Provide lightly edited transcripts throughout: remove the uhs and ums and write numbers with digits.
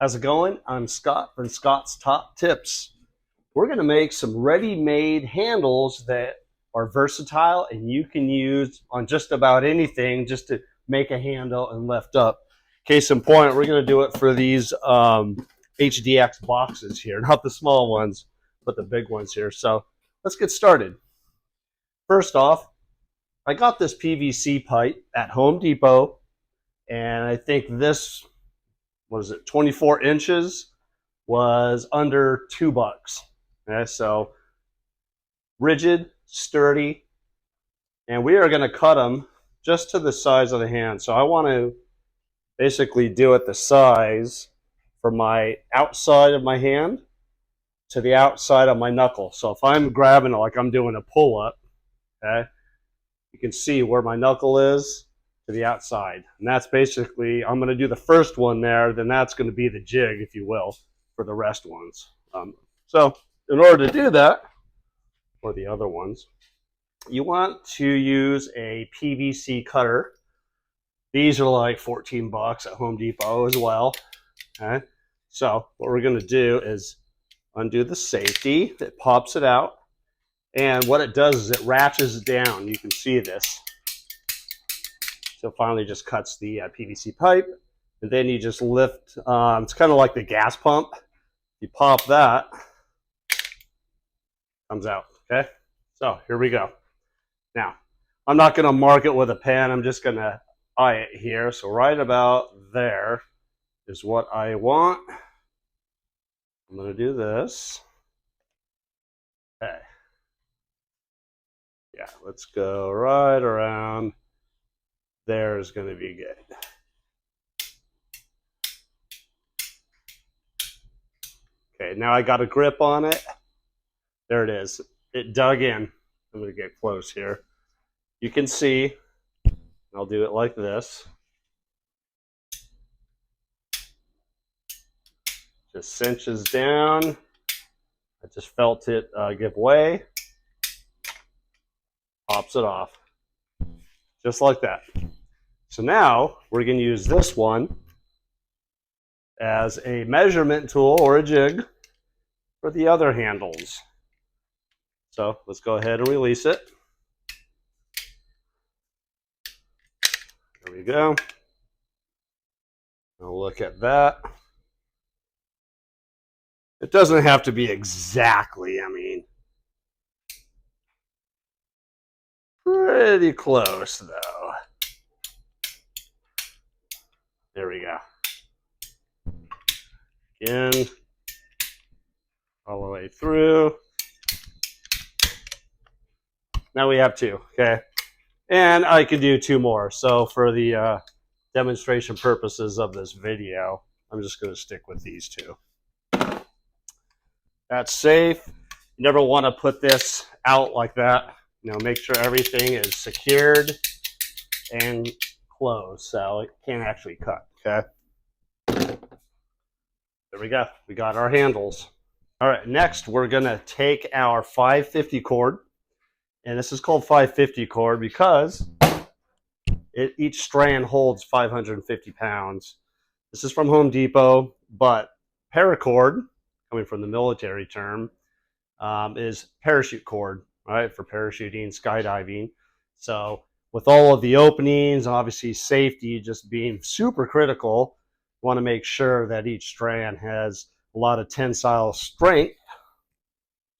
How's it going? I'm Scott from Scott's Top Tips. We're going to make some ready-made handles that are versatile and you can use on just about anything just to make a handle and lift up. Case in point, we're going to do it for these HDX boxes here, not the small ones, but the big ones here. So let's get started. First off, I got this PVC pipe at Home Depot, and I think this, what is it, 24 inches was under $2. Okay, so rigid, sturdy, and we are going to cut them just to the size of the hand. So I want to basically do it the size from my outside of my hand to the outside of my knuckle. So if I'm grabbing it like I'm doing a pull-up, okay, you can see where my knuckle is to the outside. And that's basically, I'm going to do the first one there, then that's going to be the jig, if you will, for the rest ones. So in order to do that, or the other ones, you want to use a PVC cutter. These are like 14 bucks at Home Depot as well. Okay, so what we're going to do is undo the safety. It pops it out, and what it does is it ratchets it down. You can see this. So it finally just cuts the PVC pipe, and then you just lift. It's kind of like the gas pump. You pop that, comes out. Okay, so here we go. Now, I'm not going to mark it with a pen. I'm just going to eye it here. So right about there is what I want. I'm going to do this. Okay. Yeah, let's go right around. There is going to be good. Okay, now I got a grip on it. There it is. It dug in. I'm going to get close here. You can see, I'll do it like this. Just cinches down. I just felt it give way. Pops it off. Just like that. So now we're going to use this one as a measurement tool or a jig for the other handles. So let's go ahead and release it. There we go. Now look at that. It doesn't have to be exactly, I mean, pretty close though. There we go. Again, all the way through. Now we have two, okay? And I could do two more. So for the demonstration purposes of this video, I'm just going to stick with these two. That's safe. You never want to put this out like that. You know, make sure everything is secured and closed so it can't actually cut, okay? There we go. We got our handles. All right, next we're going to take our 550 cord. And this is called 550 cord because each strand holds 550 pounds. This is from Home Depot, but paracord, coming from the military term, is parachute cord, right, for parachuting, skydiving. So with all of the openings, obviously safety just being super critical, you want to make sure that each strand has a lot of tensile strength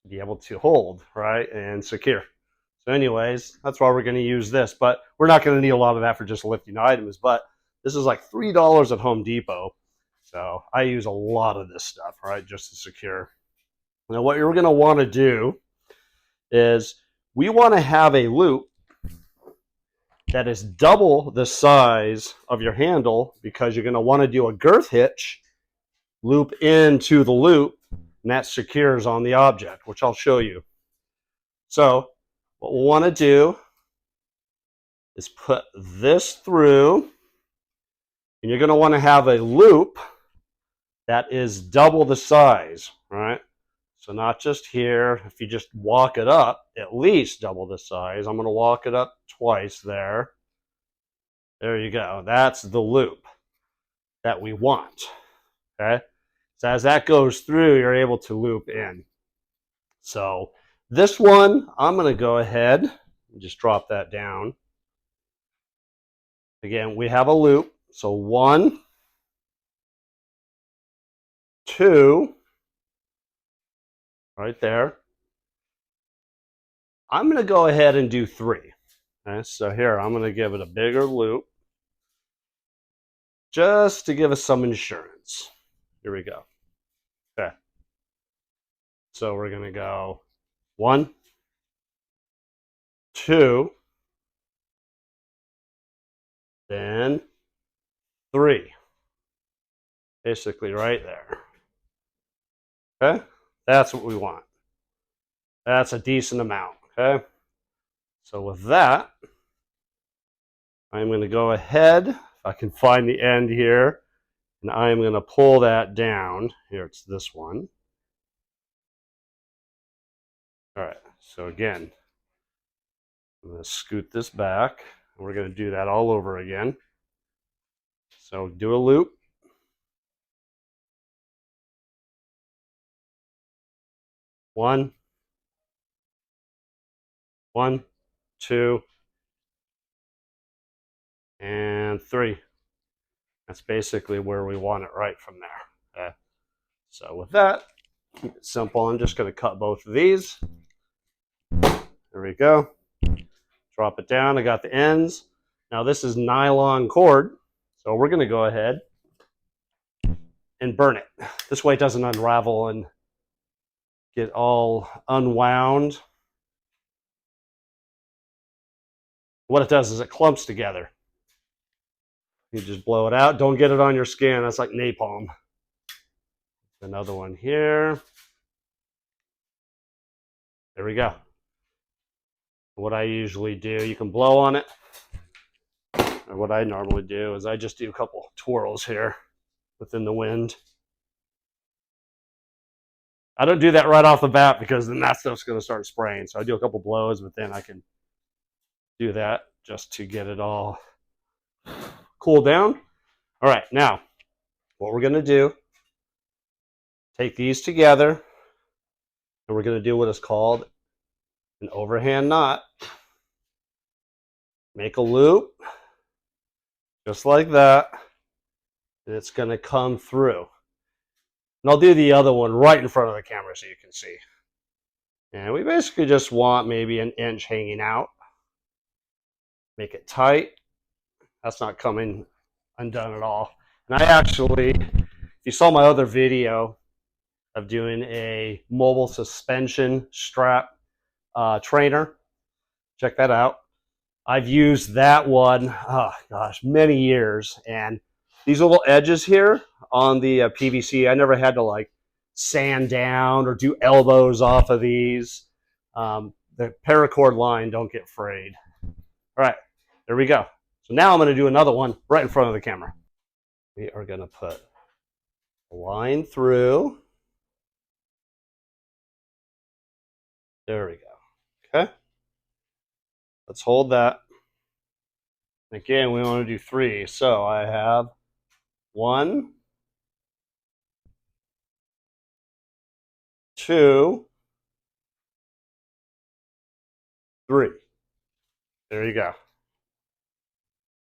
to be able to hold, right, and secure. So anyways, that's why we're going to use this, but we're not going to need a lot of that for just lifting items, but this is like $3 at Home Depot. So I use a lot of this stuff, right, just to secure. Now what you're going to want to do is we want to have a loop that is double the size of your handle because you're going to want to do a girth hitch, loop into the loop, and that secures on the object, which I'll show you. So what we'll want to do is put this through, and you're going to want to have a loop that is double the size, right? So not just here. If you just walk it up, at least double the size. I'm going to walk it up twice there. There you go. That's the loop that we want. Okay, so as that goes through, you're able to loop in. So this one, I'm going to go ahead and just drop that down. Again, we have a loop. So 1, 2, right there. I'm going to go ahead and do 3. Okay, so here, I'm going to give it a bigger loop just to give us some insurance. Here we go. Okay. So we're going to go 1, 2, then 3. Basically right there. Okay? That's what we want. That's a decent amount. Okay? So with that, I'm going to go ahead, if I can find the end here, and I'm going to pull that down. Here, it's this one. All right, so again, I'm going to scoot this back. And we're going to do that all over again. So do a loop. 1, 1, 2, and 3. That's basically where we want it right from there. Okay. So with that, keep it simple. I'm just going to cut both of these. There we go. Drop it down. I got the ends. Now this is nylon cord, so we're going to go ahead and burn it. This way it doesn't unravel and get all unwound. What it does is it clumps together. You just blow it out. Don't get it on your skin. That's like napalm. Another one here. There we go. What I usually do, you can blow on it. Or what I normally do is I just do a couple twirls here within the wind. I don't do that right off the bat because then that stuff's going to start spraying. So I do a couple blows, but then I can do that just to get it all cooled down. All right, now what we're going to do, take these together, and we're going to do what is called an overhand knot. Make a loop, just like that, and it's going to come through. And I'll do the other one right in front of the camera so you can see. And we basically just want maybe an inch hanging out. Make it tight. That's not coming undone at all. And I actually, if you saw my other video of doing a mobile suspension strap trainer, check that out. I've used that one, oh gosh, many years. And these little edges here on the PVC, I never had to like sand down or do elbows off of these. The paracord line don't get frayed. All right, there we go. So now I'm going to do another one right in front of the camera. We are going to put a line through. There we go. Okay. Let's hold that. Again, we want to do 3. So I have 1, 2, 3. There you go.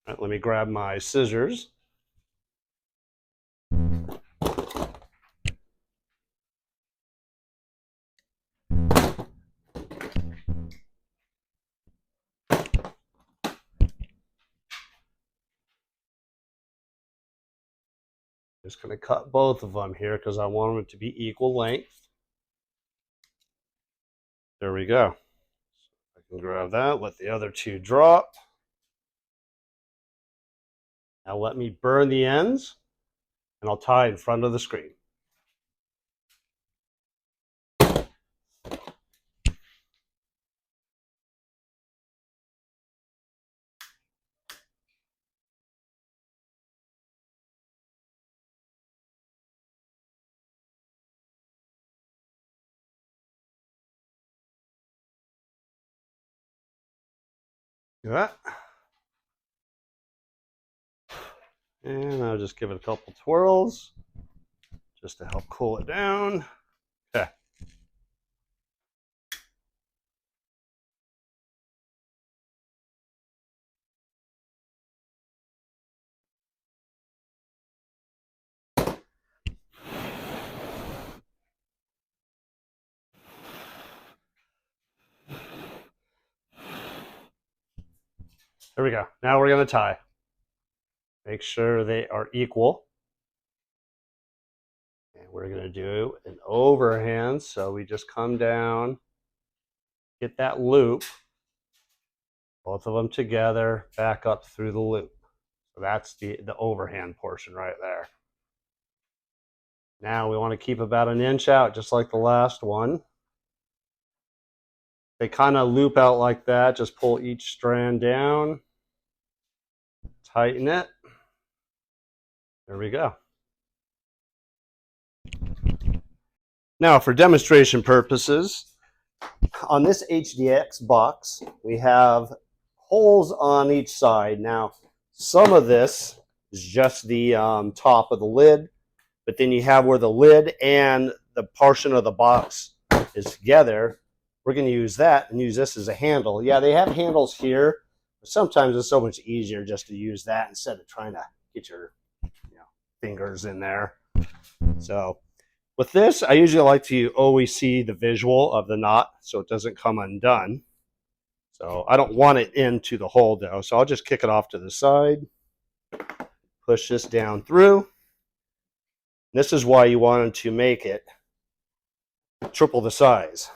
All right, let me grab my scissors. Just going to cut both of them here because I want them to be equal length. There we go. I can grab that, let the other 2 drop. Now let me burn the ends, and I'll tie in front of the screen. Do that. And I'll just give it a couple twirls. just to help cool it down. Okay. There we go. Now we're going to tie. Make sure they are equal. And we're going to do an overhand. So we just come down, get that loop, both of them together, back up through the loop. So that's the overhand portion right there. Now we want to keep about an inch out, just like the last one. They kind of loop out like that. Just pull each strand down, tighten it. There we go. Now for demonstration purposes, on this HDX box, we have holes on each side. Now, some of this is just the top of the lid, but then you have where the lid and the portion of the box is together. We're going to use that and use this as a handle. Yeah, they have handles here, but sometimes it's so much easier just to use that instead of trying to get your fingers in there. So with this, I usually like to always see the visual of the knot so it doesn't come undone. So I don't want it into the hole though, so I'll just kick it off to the side, push this down through. This is why you wanted to make it triple the size.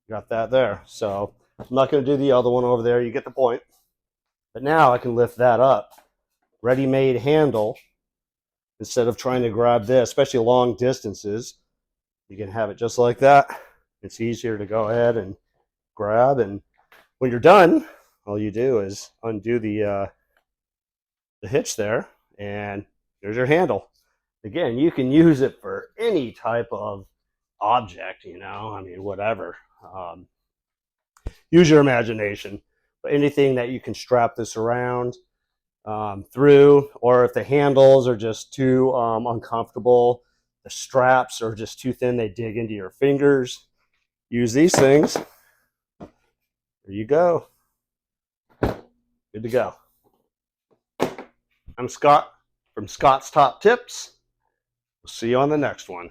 Got that there. So I'm not going to do the other one over there. You get the point. But now I can lift that up. Ready-made handle. Instead of trying to grab this, especially long distances, you can have it just like that. It's easier to go ahead and grab. And when you're done, all you do is undo the hitch there, and there's your handle. Again, you can use it for any type of object, I mean, whatever. Use your imagination. But anything that you can strap this around through, or if the handles are just too uncomfortable, the straps are just too thin, they dig into your fingers, use these things. There you go. Good to go. I'm Scott from Scott's Top Tips. We'll see you on the next one.